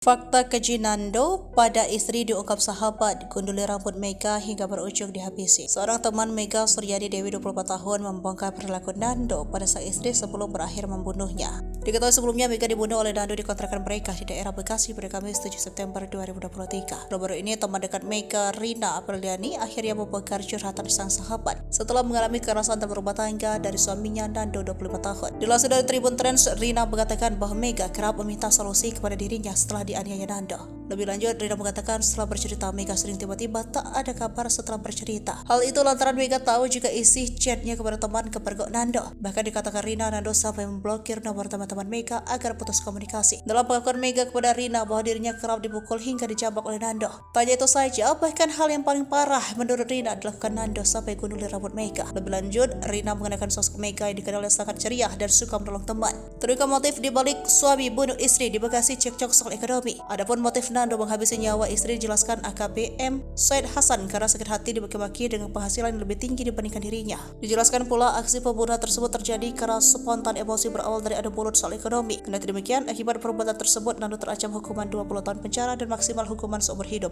Fakta keji Nando pada istri diungkap sahabat, gunduli rambut Mega hingga berujung dihabisi. Seorang teman Mega, Suryani Dewi 24 tahun, membongkar perilaku Nando pada sang istri sebelum berakhir membunuhnya. Diketahui sebelumnya Mega dibunuh oleh Nando di kontrakan mereka di daerah Bekasi pada Kamis 7 September 2023. Baru ini teman dekat Mega, Rina Apriliani, akhirnya membongkar curhatan sang sahabat setelah mengalami kekerasan dalam rumah tangga dari suaminya Nando 25 tahun. Dilansir dari Tribun Trends, Rina mengatakan bahwa Mega kerap meminta solusi kepada dirinya setelah dianiaya Nando. Lebih lanjut, Rina mengatakan setelah bercerita Mega sering tiba-tiba tak ada kabar setelah bercerita. Hal itu lantaran Mega tahu juga isi chatnya kepada teman kepergok Nando. Bahkan dikatakan Rina, Nando sampai memblokir nomor teman-teman Mega agar putus komunikasi. Dalam pengakuan Mega kepada Rina bahwa dirinya kerap dipukul hingga dijambak oleh Nando. Tanya itu saja, bahkan hal yang paling parah menurut Rina dilakukan Nando sampai gunduli rambut Mega. Lebih lanjut, Rina mengenakan sosok Mega yang dikenal sangat ceria dan suka menolong teman. Terungkap motif dibalik suami bunuh istri di Bekasi cekcok soal ekonomi. Adapun motif Nando menghabisi nyawa istri dijelaskan AKP M. Said Hasan karena sakit hati dibaki-maki dengan penghasilan yang lebih tinggi dibandingkan dirinya. Dijelaskan pula aksi pembunuhan tersebut terjadi karena spontan emosi berawal dari adu mulut soal ekonomi. Kendati demikian, akibat perbuatan tersebut Nando terancam hukuman 20 tahun penjara dan maksimal hukuman seumur hidup.